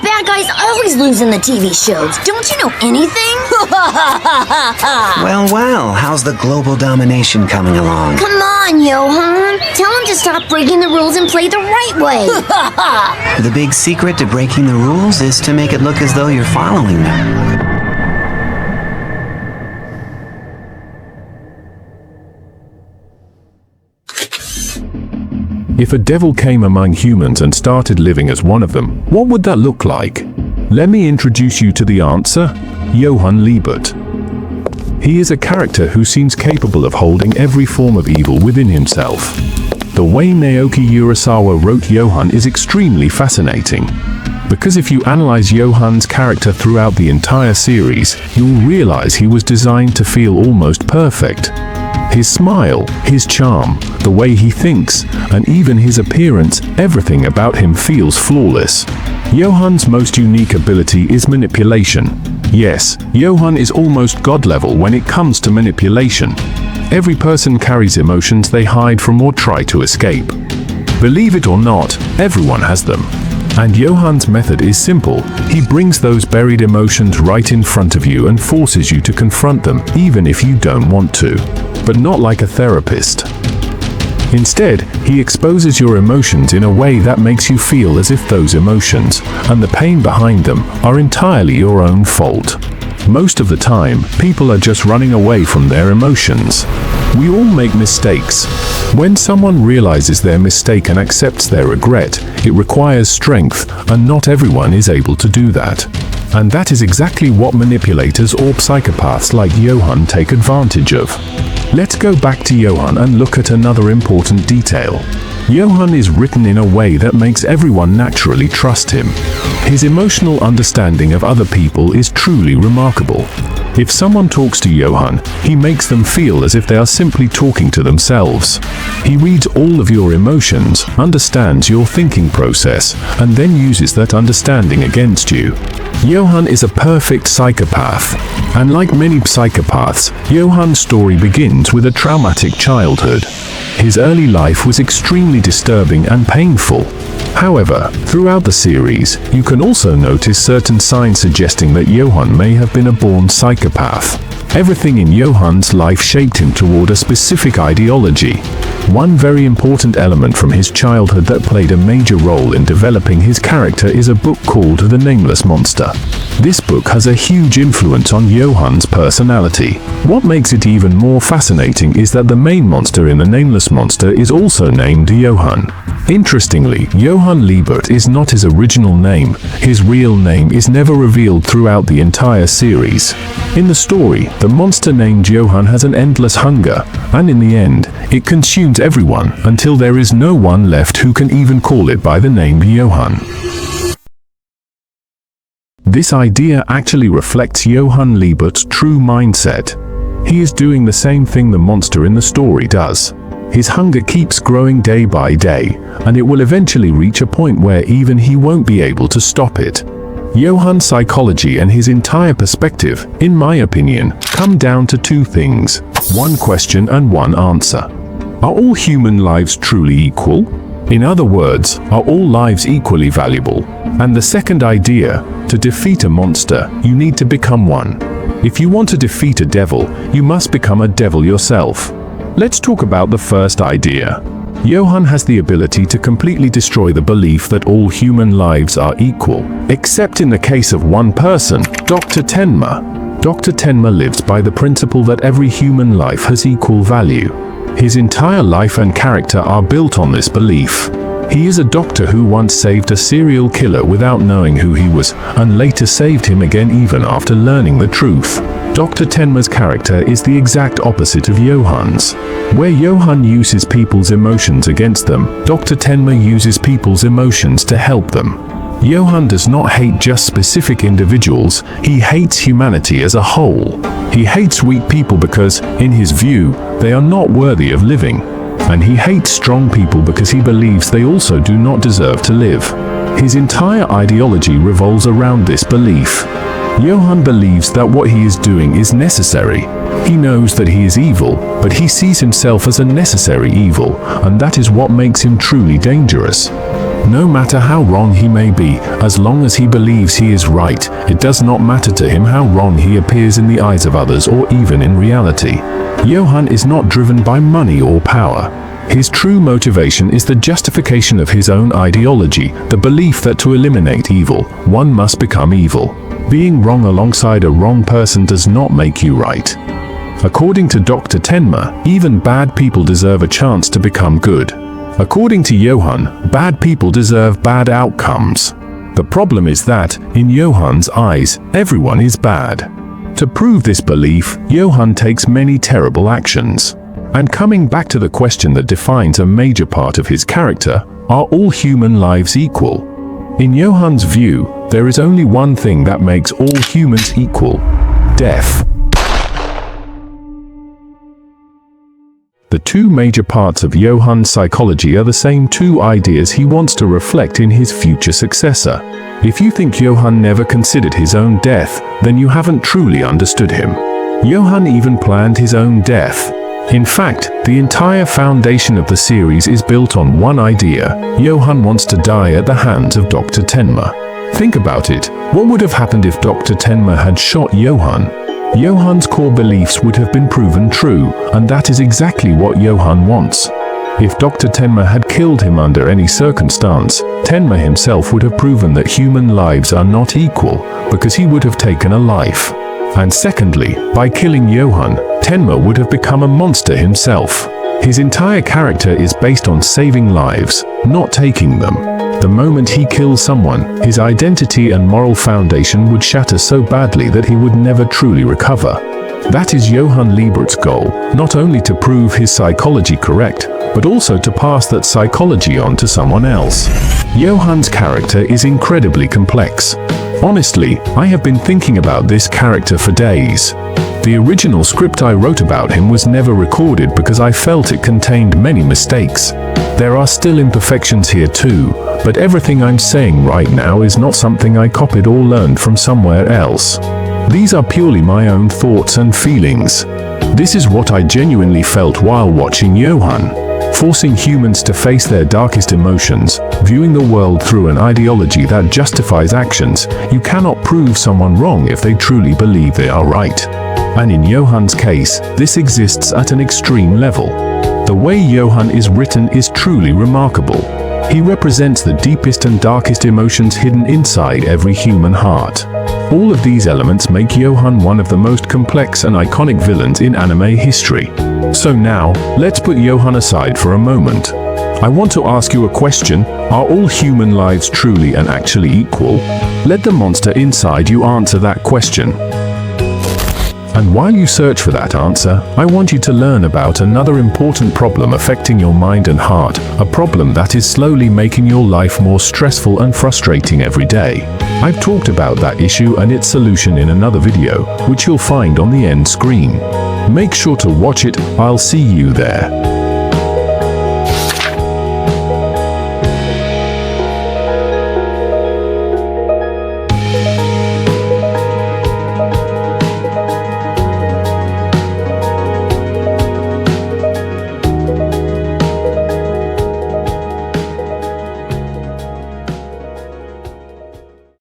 bad guys always lose in the TV shows. Don't you know anything? Well, how's the global domination coming along? Come on, Johan. Tell him to stop breaking the rules and play the right way. The big secret to breaking the rules is to make it look as though you're following them. If a devil came among humans and started living as one of them, what would that look like? Let me introduce you to the answer, Johan Liebert. He is a character who seems capable of holding every form of evil within himself. The way Naoki Urasawa wrote Johan is extremely fascinating. Because if you analyze Johan's character throughout the entire series, you'll realize he was designed to feel almost perfect. His smile, his charm, the way he thinks, and even his appearance, everything about him feels flawless. Johan's most unique ability is manipulation. Yes, Johan is almost God level when it comes to manipulation. Every person carries emotions they hide from or try to escape. Believe it or not, everyone has them. And Johan's method is simple. He brings those buried emotions right in front of you and forces you to confront them, even if you don't want to. But not like a therapist. Instead, he exposes your emotions in a way that makes you feel as if those emotions, and the pain behind them, are entirely your own fault. Most of the time, people are just running away from their emotions. We all make mistakes. When someone realizes their mistake and accepts their regret, it requires strength, and not everyone is able to do that. And that is exactly what manipulators or psychopaths like Johan take advantage of. Let's go back to Johan and look at another important detail. Johan is written in a way that makes everyone naturally trust him. His emotional understanding of other people is truly remarkable. If someone talks to Johan, he makes them feel as if they are simply talking to themselves. He reads all of your emotions, understands your thinking process, and then uses that understanding against you. Johan is a perfect psychopath. And like many psychopaths, Johan's story begins with a traumatic childhood. His early life was extremely disturbing and painful. However, throughout the series, you can also notice certain signs suggesting that Johan may have been a born psychopath. Everything in Johan's life shaped him toward a specific ideology. One very important element from his childhood that played a major role in developing his character is a book called The Nameless Monster. This book has a huge influence on Johan's personality. What makes it even more fascinating is that the main monster in The Nameless Monster is also named Johan. Interestingly, Johan Liebert is not his original name. His real name is never revealed throughout the entire series. In the story, the monster named Johan has an endless hunger, and in the end, it consumes everyone until there is no one left who can even call it by the name Johan. This idea actually reflects Johan Liebert's true mindset. He is doing the same thing the monster in the story does. His hunger keeps growing day by day, and it will eventually reach a point where even he won't be able to stop it. Johan's psychology and his entire perspective, in my opinion, come down to two things: one question and one answer. Are all human lives truly equal? In other words, are all lives equally valuable? And the second idea, to defeat a monster, you need to become one. If you want to defeat a devil, you must become a devil yourself. Let's talk about the first idea. Johan has the ability to completely destroy the belief that all human lives are equal, except in the case of one person, Dr. Tenma. Dr. Tenma lives by the principle that every human life has equal value. His entire life and character are built on this belief. He is a doctor who once saved a serial killer without knowing who he was, and later saved him again even after learning the truth. Dr. Tenma's character is the exact opposite of Johan's. Where Johan uses people's emotions against them, Dr. Tenma uses people's emotions to help them. Johan does not hate just specific individuals, he hates humanity as a whole. He hates weak people because, in his view, they are not worthy of living. And he hates strong people because he believes they also do not deserve to live. His entire ideology revolves around this belief. Johan believes that what he is doing is necessary. He knows that he is evil, but he sees himself as a necessary evil, and that is what makes him truly dangerous. No matter how wrong he may be, as long as he believes he is right, it does not matter to him how wrong he appears in the eyes of others or even in reality. Johan is not driven by money or power. His true motivation is the justification of his own ideology, the belief that to eliminate evil, one must become evil. Being wrong alongside a wrong person does not make you right. According to Dr. Tenma, even bad people deserve a chance to become good. According to Johan, bad people deserve bad outcomes. The problem is that, in Johan's eyes, everyone is bad. To prove this belief, Johan takes many terrible actions. And coming back to the question that defines a major part of his character, are all human lives equal? In Johan's view, there is only one thing that makes all humans equal: death. The two major parts of Johan's psychology are the same two ideas he wants to reflect in his future successor. If you think Johan never considered his own death, then you haven't truly understood him. Johan even planned his own death. In fact, the entire foundation of the series is built on one idea: Johan wants to die at the hands of Dr. Tenma. Think about it. What would have happened if Dr. Tenma had shot Johan? Johan's core beliefs would have been proven true, and that is exactly what Johan wants. If Dr. Tenma had killed him under any circumstance, Tenma himself would have proven that human lives are not equal, because he would have taken a life. And secondly, by killing Johan, Tenma would have become a monster himself. His entire character is based on saving lives, not taking them. The moment he kills someone, his identity and moral foundation would shatter so badly that he would never truly recover. That is Johan Liebert's goal, not only to prove his psychology correct, but also to pass that psychology on to someone else. Johan's character is incredibly complex. Honestly, I have been thinking about this character for days. The original script I wrote about him was never recorded because I felt it contained many mistakes. There are still imperfections here too, but everything I'm saying right now is not something I copied or learned from somewhere else. These are purely my own thoughts and feelings. This is what I genuinely felt while watching Johan. Forcing humans to face their darkest emotions, viewing the world through an ideology that justifies actions. You cannot prove someone wrong if they truly believe they are right. And in Johan's case, this exists at an extreme level. The way Johan is written is truly remarkable. He represents the deepest and darkest emotions hidden inside every human heart. All of these elements make Johan one of the most complex and iconic villains in anime history. So now, let's put Johan aside for a moment. I want to ask you a question: are all human lives truly and actually equal? Let the monster inside you answer that question. And while you search for that answer, I want you to learn about another important problem affecting your mind and heart, a problem that is slowly making your life more stressful and frustrating every day. I've talked about that issue and its solution in another video, which you'll find on the end screen. Make sure to watch it. I'll see you there.